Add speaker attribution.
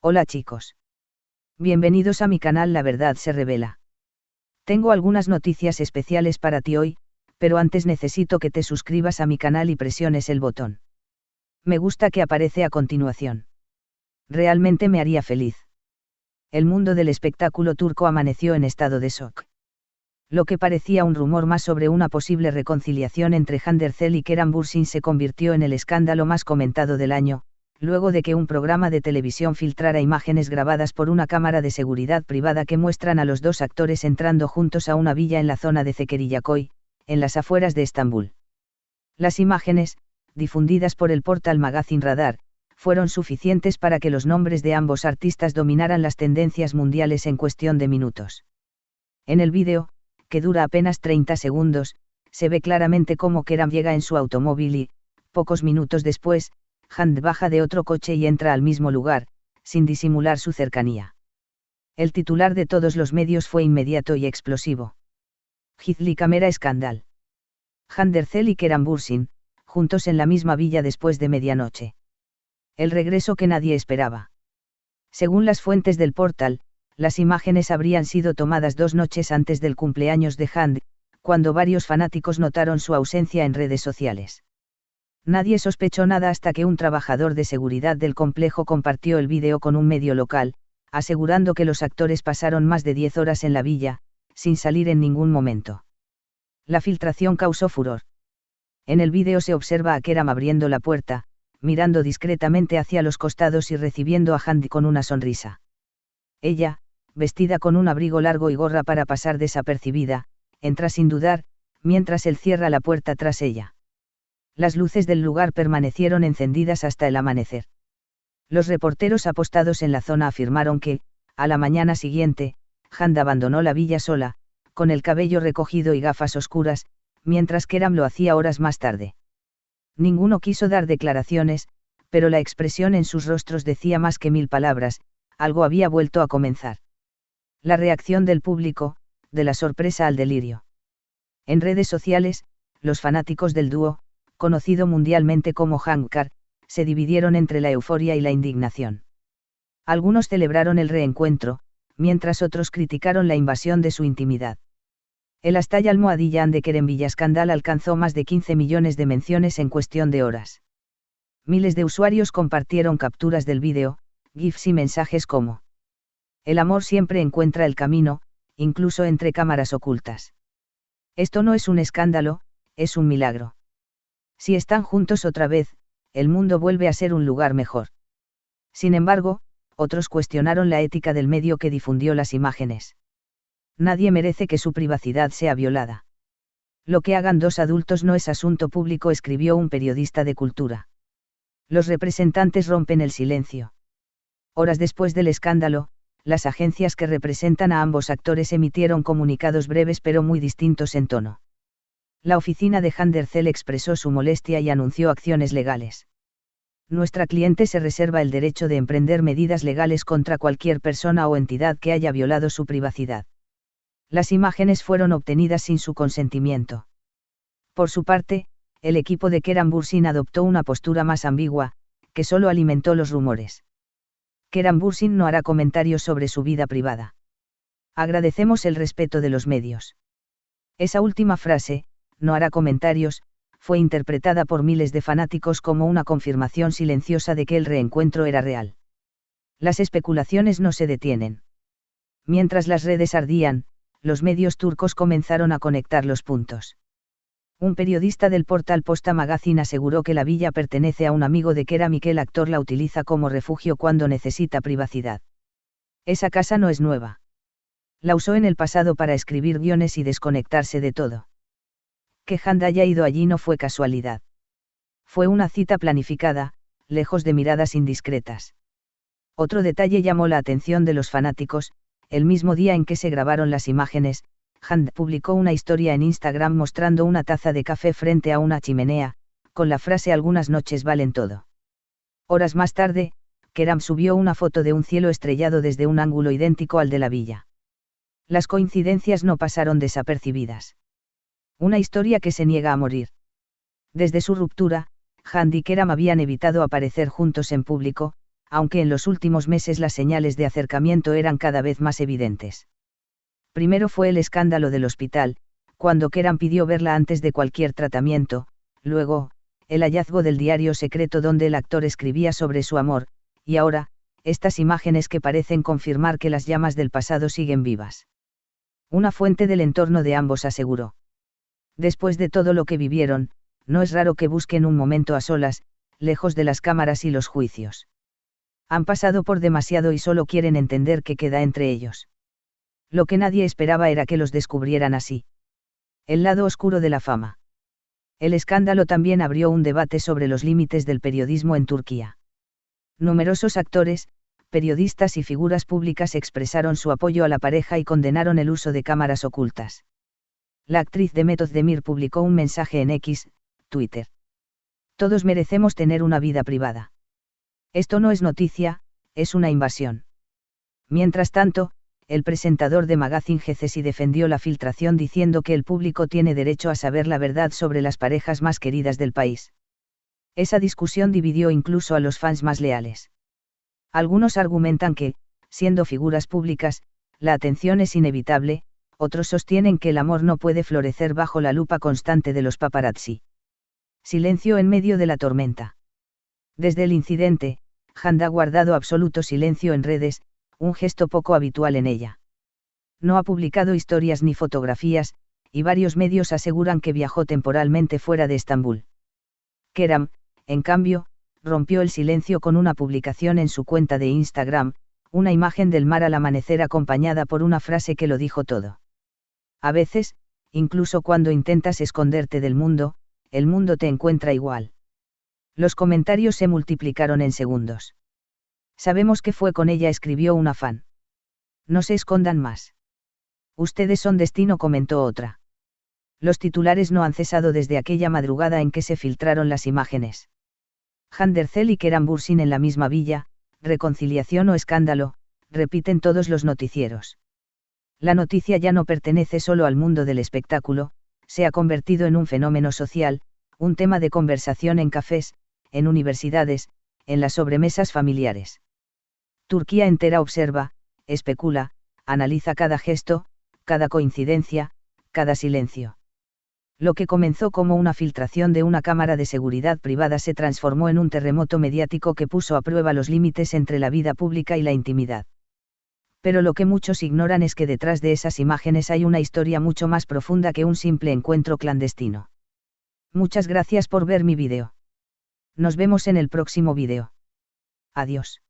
Speaker 1: Hola chicos. Bienvenidos a mi canal La Verdad se Revela. Tengo algunas noticias especiales para ti hoy, pero antes necesito que te suscribas a mi canal y presiones el botón me gusta que aparece a continuación. Realmente me haría feliz. El mundo del espectáculo turco amaneció en estado de shock. Lo que parecía un rumor más sobre una posible reconciliación entre Hande Erçel y Kerem Bürsin se convirtió en el escándalo más comentado del año, luego de que un programa de televisión filtrara imágenes grabadas por una cámara de seguridad privada que muestran a los dos actores entrando juntos a una villa en la zona de Zekeriyaköy, en las afueras de Estambul. Las imágenes, difundidas por el portal Magazine Radar, fueron suficientes para que los nombres de ambos artistas dominaran las tendencias mundiales en cuestión de minutos. En el vídeo, que dura apenas 30 segundos, se ve claramente cómo Kerem llega en su automóvil y, pocos minutos después, Hande baja de otro coche y entra al mismo lugar, sin disimular su cercanía. El titular de todos los medios fue inmediato y explosivo. Gizli Kamera Skandal. Hande Erçel y Kerem Bürsin, juntos en la misma villa después de medianoche. El regreso que nadie esperaba. Según las fuentes del portal, las imágenes habrían sido tomadas 2 noches antes del cumpleaños de Hande, cuando varios fanáticos notaron su ausencia en redes sociales. Nadie sospechó nada hasta que un trabajador de seguridad del complejo compartió el vídeo con un medio local, asegurando que los actores pasaron más de 10 horas en la villa, sin salir en ningún momento. La filtración causó furor. En el vídeo se observa a Kerem abriendo la puerta, mirando discretamente hacia los costados y recibiendo a Hande con una sonrisa. Ella, vestida con un abrigo largo y gorra para pasar desapercibida, entra sin dudar, mientras él cierra la puerta tras ella. Las luces del lugar permanecieron encendidas hasta el amanecer. Los reporteros apostados en la zona afirmaron que, a la mañana siguiente, Hande abandonó la villa sola, con el cabello recogido y gafas oscuras, mientras Kerem lo hacía horas más tarde. Ninguno quiso dar declaraciones, pero la expresión en sus rostros decía más que 1000 palabras, algo había vuelto a comenzar. La reacción del público, de la sorpresa al delirio. En redes sociales, los fanáticos del dúo, conocido mundialmente como Hankar, se dividieron entre la euforia y la indignación. Algunos celebraron el reencuentro, mientras otros criticaron la invasión de su intimidad. El hashtag almohadilla de Kerem Villascandal alcanzó más de 15 millones de menciones en cuestión de horas. Miles de usuarios compartieron capturas del vídeo, GIFs y mensajes como: el amor siempre encuentra el camino, incluso entre cámaras ocultas. Esto no es un escándalo, es un milagro. Si están juntos otra vez, el mundo vuelve a ser un lugar mejor. Sin embargo, otros cuestionaron la ética del medio que difundió las imágenes. Nadie merece que su privacidad sea violada. Lo que hagan dos adultos no es asunto público, escribió un periodista de cultura. Los representantes rompen el silencio. Horas después del escándalo, las agencias que representan a ambos actores emitieron comunicados breves pero muy distintos en tono. La oficina de Hande Erçel expresó su molestia y anunció acciones legales. Nuestra cliente se reserva el derecho de emprender medidas legales contra cualquier persona o entidad que haya violado su privacidad. Las imágenes fueron obtenidas sin su consentimiento. Por su parte, el equipo de Kerem Bürsin adoptó una postura más ambigua, que solo alimentó los rumores. Kerem Bürsin no hará comentarios sobre su vida privada. Agradecemos el respeto de los medios. Esa última frase, no hará comentarios, fue interpretada por miles de fanáticos como una confirmación silenciosa de que el reencuentro era real. Las especulaciones no se detienen. Mientras las redes ardían, los medios turcos comenzaron a conectar los puntos. Un periodista del portal Posta Magazine aseguró que la villa pertenece a un amigo de Kerem y que el actor la utiliza como refugio cuando necesita privacidad. Esa casa no es nueva. La usó en el pasado para escribir guiones y desconectarse de todo. Que Hande haya ido allí no fue casualidad. Fue una cita planificada, lejos de miradas indiscretas. Otro detalle llamó la atención de los fanáticos: el mismo día en que se grabaron las imágenes, Hande publicó una historia en Instagram mostrando una taza de café frente a una chimenea, con la frase "algunas noches valen todo". Horas más tarde, Kerem subió una foto de un cielo estrellado desde un ángulo idéntico al de la villa. Las coincidencias no pasaron desapercibidas. Una historia que se niega a morir. Desde su ruptura, Hande y Kerem habían evitado aparecer juntos en público, aunque en los últimos meses las señales de acercamiento eran cada vez más evidentes. Primero fue el escándalo del hospital, cuando Kerem pidió verla antes de cualquier tratamiento, luego, el hallazgo del diario secreto donde el actor escribía sobre su amor, y ahora, estas imágenes que parecen confirmar que las llamas del pasado siguen vivas. Una fuente del entorno de ambos aseguró. Después de todo lo que vivieron, no es raro que busquen un momento a solas, lejos de las cámaras y los juicios. Han pasado por demasiado y solo quieren entender qué queda entre ellos. Lo que nadie esperaba era que los descubrieran así. El lado oscuro de la fama. El escándalo también abrió un debate sobre los límites del periodismo en Turquía. Numerosos actores, periodistas y figuras públicas expresaron su apoyo a la pareja y condenaron el uso de cámaras ocultas. La actriz Demet Özdemir publicó un mensaje en X, Twitter. Todos merecemos tener una vida privada. Esto no es noticia, es una invasión. Mientras tanto, el presentador de Magazine GCSI defendió la filtración diciendo que el público tiene derecho a saber la verdad sobre las parejas más queridas del país. Esa discusión dividió incluso a los fans más leales. Algunos argumentan que, siendo figuras públicas, la atención es inevitable, otros sostienen que el amor no puede florecer bajo la lupa constante de los paparazzi. Silencio en medio de la tormenta. Desde el incidente, Hande ha guardado absoluto silencio en redes, un gesto poco habitual en ella. No ha publicado historias ni fotografías, y varios medios aseguran que viajó temporalmente fuera de Estambul. Kerem, en cambio, rompió el silencio con una publicación en su cuenta de Instagram, una imagen del mar al amanecer acompañada por una frase que lo dijo todo. A veces, incluso cuando intentas esconderte del mundo, el mundo te encuentra igual. Los comentarios se multiplicaron en segundos. Sabemos que fue con ella, escribió una fan. No se escondan más. Ustedes son destino, comentó otra. Los titulares no han cesado desde aquella madrugada en que se filtraron las imágenes. Hande Erçel y Kerem Bürsin en la misma villa, reconciliación o escándalo, repiten todos los noticieros. La noticia ya no pertenece solo al mundo del espectáculo, se ha convertido en un fenómeno social, un tema de conversación en cafés, en universidades, en las sobremesas familiares. Turquía entera observa, especula, analiza cada gesto, cada coincidencia, cada silencio. Lo que comenzó como una filtración de una cámara de seguridad privada se transformó en un terremoto mediático que puso a prueba los límites entre la vida pública y la intimidad. Pero lo que muchos ignoran es que detrás de esas imágenes hay una historia mucho más profunda que un simple encuentro clandestino. Muchas gracias por ver mi vídeo. Nos vemos en el próximo vídeo. Adiós.